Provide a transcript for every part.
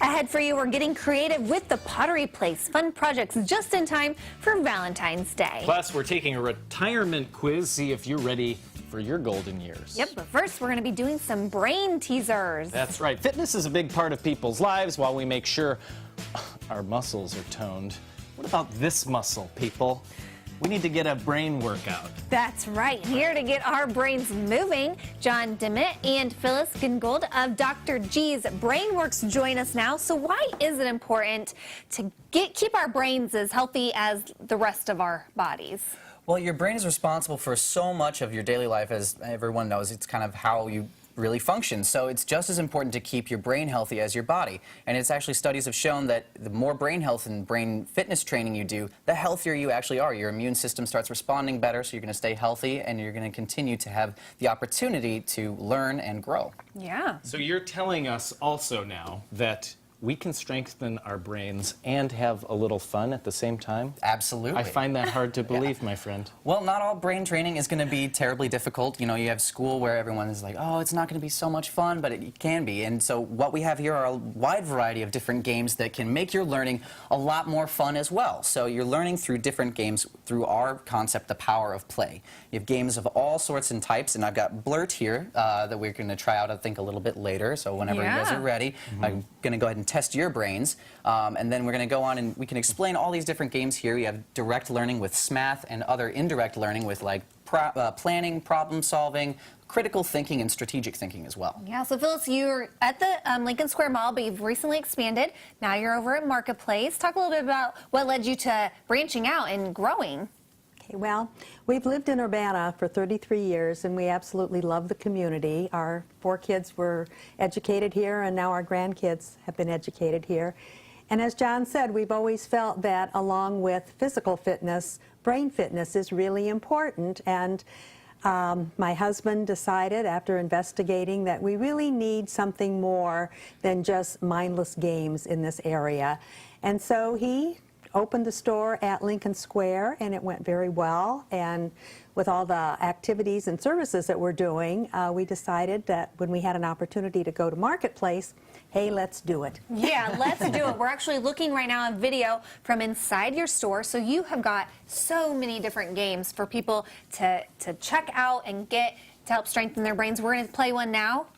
Ahead for you, we're getting creative with the Pottery Place. Fun projects just in time for Valentine's Day. Plus, we're taking a retirement quiz, see if you're ready for your golden years. Yep, but first we're going to be doing some brain teasers. That's right. Fitness is a big part of people's lives while we make sure our muscles are toned. What about this muscle, people? We need to get a brain workout. That's right. Here to get our brains moving, John Dimmitt and Phyllis Gingold of Dr. G's BrainWorks join us now. So why is it important to keep our brains as healthy as the rest of our bodies? Well, your brain is responsible for so much of your daily life, as everyone knows. It's kind of how you really function. So it's just as important to keep your brain healthy as your body. And it's actually studies have shown that the more brain health and brain fitness training you do, the healthier you actually are. Your immune system starts responding better, so you're going to stay healthy and you're going to continue to have the opportunity to learn and grow. Yeah. So you're telling us also now that we can strengthen our brains and have a little fun at the same time? Absolutely. I find that hard to believe, my friend. Well, not all brain training is going to be terribly difficult. You know, you have school where everyone is like, oh, it's not going to be so much fun, but it can be. And so what we have here are a wide variety of different games that can make your learning a lot more fun as well. So you're learning through different games through our concept, the power of play. You have games of all sorts and types, and I've got Blurt here that we're going to try out, I think, a little bit later. So whenever you guys are ready, I'm going to go ahead and test your brains, and then we're going to go on and we can explain all these different games here. You have direct learning with SMATH and other indirect learning with like planning, problem solving, critical thinking, and strategic thinking as well. Yeah, so Phyllis, you're at the Lincoln Square Mall, but you've recently expanded. Now you're over at Marketplace. Talk a little bit about what led you to branching out and growing. Okay, well, we've lived in Urbana for 33 years, and we absolutely love the community. Our 4 kids were educated here, and now our grandkids have been educated here. And as John said, we've always felt that along with physical fitness, brain fitness is really important. And my husband decided after investigating that we really need something more than just mindless games in this area. And so he opened the store at Lincoln Square, and it went very well. And with all the activities and services that we're doing, we decided that when we had an opportunity to go to Marketplace, hey, let's do it. Yeah, let's do it. We're actually looking right now at video from inside your store, so you have got so many different games for people to check out and get to help strengthen their brains. We're going to play one now.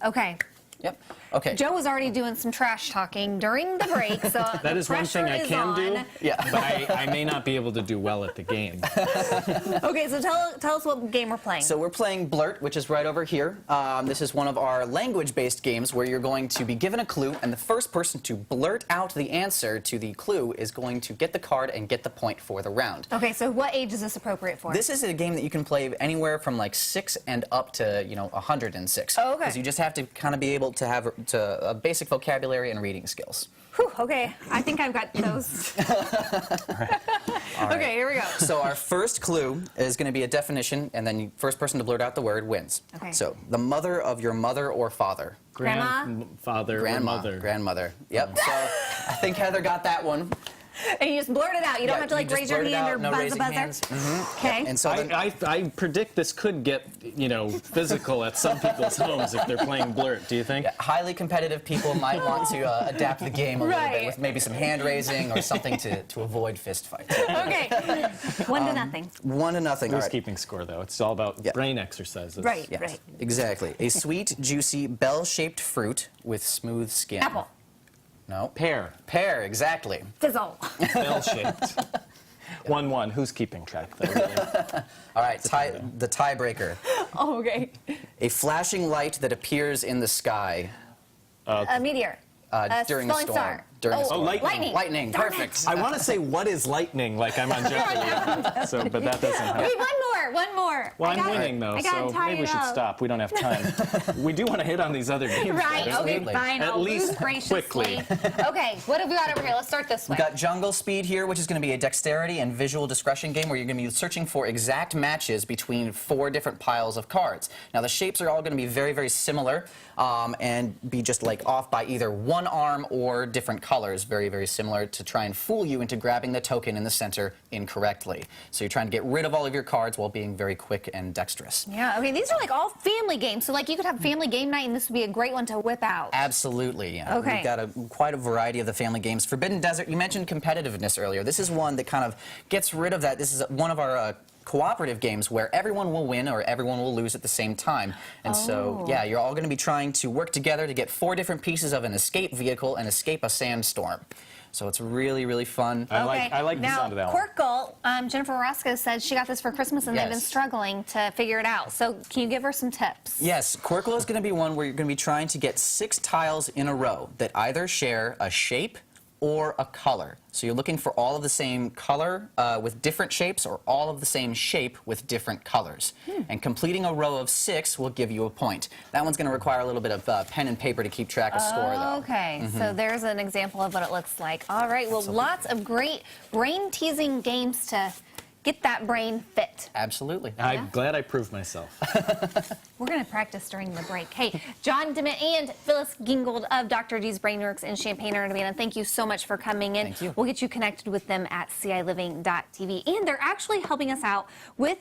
Okay. Yep. Okay. Joe was already doing some trash talking during the break, so that is one thing I can do, yeah. but I may not be able to do well at the game. Okay, so tell us what game we're playing. So we're playing Blurt, which is right over here. This is one of our language-based games where you're going to be given a clue, and the first person to blurt out the answer to the clue is going to get the card and get the point for the round. Okay, so what age is this appropriate for? This is a game that you can play anywhere from like 6 and up to 106. Oh, okay. Because you just have to kind of be able to have a basic vocabulary and reading skills. Whew, okay, I think I've got those. Okay, here we go. So our first clue is going to be a definition, and then first person to blurt out the word wins. Okay. So the mother of your mother or father. Grandfather or mother. Grandmother. Yep. So I think Heather got that one. And you just blurt it out. You don't have to like raise your hand or buzz the buzzer. Okay. Yep. And so I predict this could get, physical at some people's homes if they're playing Blurt. Do you think? yeah, highly competitive people might want to adapt the game a little bit with maybe some hand raising or something to avoid fist fights. Okay. 1-0. 1-0. Who's keeping score, though? It's all about brain exercises. Right, Yes, right. exactly. A sweet, juicy, bell-shaped fruit with smooth skin. Apple. No. Pear. Pear, exactly. Fizzle. Bell-shaped. 1-1. Who's keeping track, though? Really? All right, the tiebreaker. Oh, okay. A flashing light that appears in the sky A meteor. during a falling storm. star. During a storm. lightning. Lightning, Darn perfect. I want to say, what is lightning, like I'm on Jeopardy. But that doesn't help. Okay, one more. Well, I'm winning, though, so maybe we should stop. We don't have time. We do want to hit on these other games. Right, though. okay, Absolutely. fine. At I'll least lose graciously. quickly. Okay, what have we got over here? Let's start this way. We've got Jungle Speed here, which is going to be a dexterity and visual discretion game where you're going to be searching for exact matches between 4 different piles of cards. Now, the shapes are all going to be very, very similar and be just like off by either one arm or different colors. colors, very, very similar, to try and fool you into grabbing the token in the center incorrectly. So you're trying to get rid of all of your cards while being very quick and dexterous. Yeah, okay, these are like all family games. So like you could have family game night and this would be a great one to whip out. Absolutely. Yeah. Okay. We've got quite a variety of the family games. Forbidden Desert, you mentioned competitiveness earlier. This is one that kind of gets rid of that. This is one of our cooperative games where everyone will win or everyone will lose at the same time. And so, yeah, you're all going to be trying to work together to get 4 different pieces of an escape vehicle and escape a sandstorm. So it's really, really fun. I like the now, sound of that one. Quirkle, Jennifer Roscoe said she got this for Christmas and they've been Yes. struggling to figure it out. So can you give her some tips? Yes, Quirkle is going to be one where you're going to be trying to get 6 tiles in a row that either share a shape or a color. So you're looking for all of the same color with different shapes or all of the same shape with different colors. And completing a row of 6 will give you a point. That one's going to require a little bit of pen and paper to keep track of score, though. Okay, so there's an example of what it looks like. All right, well, lots of great brain-teasing games to get that brain fit. Absolutely. I'm glad I proved myself. We're going to practice during the break. Hey, John DeMint and Phyllis Gingold of Dr. G's BrainWorks in Champaign-Urbana, thank you so much for coming in. Thank you. We'll get you connected with them at ciliving.tv. And they're actually helping us out with